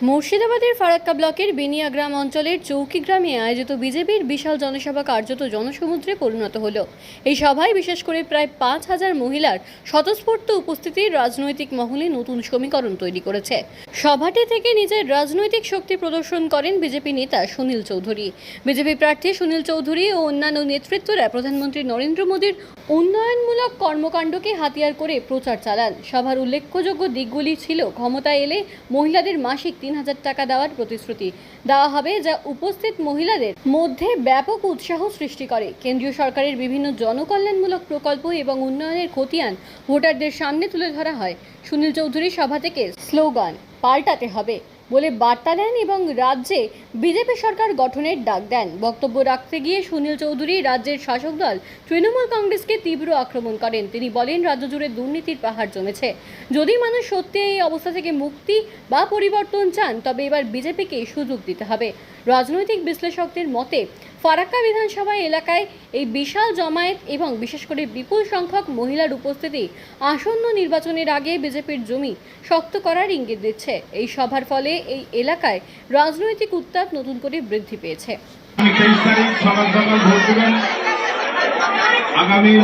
মুর্শিদাবাদের ফারাক্কা ব্লকের বেনিয়া গ্রাম অঞ্চলের চৌকি গ্রামে আয়োজিত বিজেপির বিশাল জনসভা কার্যত জনসমুদ্রে পরিণত হলো। এই সভায় বিশেষ করে প্রায় 5,000 মহিলার স্বতঃস্ফূর্ত উপস্থিতির রাজনৈতিক মহলে নতুন সমীকরণ তৈরি করেছে। সভাটি থেকে নিজের রাজনৈতিক শক্তি প্রদর্শন করেন বিজেপি নেতা সুনীল চৌধুরী। বিজেপি প্রার্থী সুনীল চৌধুরী ও অন্যান্য নেতৃত্বরা প্রধানমন্ত্রী নরেন্দ্র মোদীর উন্নয়নমূলক কর্মকাণ্ডকে হাতিয়ার করে প্রচার চালান। সভার উল্লেখযোগ্য দিকগুলি ছিল ক্ষমতায় এলে মহিলাদের মাসিক 3,000 টাকা দেওয়ার প্রতিশ্রুতি দেওয়া হবে, যা উপস্থিত মহিলাদের মধ্যে ব্যাপক উৎসাহ সৃষ্টি করে। কেন্দ্রীয় সরকারের বিভিন্ন জনকল্যাণমূলক প্রকল্প এবং উন্নয়নের খতিয়ান ভোটারদের সামনে তুলে ধরা হয়। সুনীল চৌধুরী সভা থেকে স্লোগান পাল্টাতে হবে বলে বার্তা দেন এবং রাজ্যে বিজেপি সরকার গঠনের ডাক দেন। বক্তব্য রাখতে গিয়ে সুনীল চৌধুরী রাজ্যের শাসক দল তৃণমূল কংগ্রেসকে তীব্র আক্রমণ করেন। তিনি বলেন, রাজ্য জুড়ে দুর্নীতির পাহাড় জমেছে। যদি মানুষ সত্যি এই অবস্থা থেকে মুক্তি বা পরিবর্তন চান, তবে এবার বিজেপিকে সুযোগ দিতে হবে। রাজনৈতিক বিশ্লেষকদের মতে ফারাক্কা বিধানসভা এলাকায় এই বিশাল জমায়েত এবং বিশেষ করে বিপুল সংখ্যক মহিলার উপস্থিতি আসন্ন নির্বাচনের আগে বিজেপির জমি শক্ত করার ইঙ্গিত দিচ্ছে। এই সভার ফলে এই এলাকায় রাজনৈতিক উত্তাপ নতুন করে বৃদ্ধি পেয়েছে। আগামী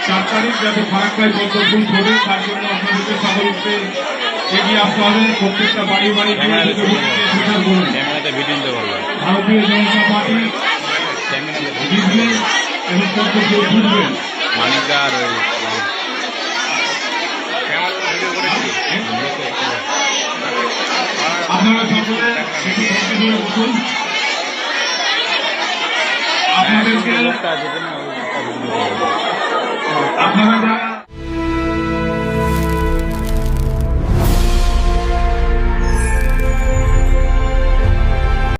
4 তারিখ যাতে ফারাক্কায় পদ্মফুল ধরে, তার জন্য আপনাদেরকে সকলকে এগিয়ে আসতে হবে। প্রত্যেকটা বাড়ি বাড়ি ভারতীয় জনতা পার্টি জিতবে এবং পদ্মফুল ঘুরবেন। আপনারা সকলে বসুন। আপনারা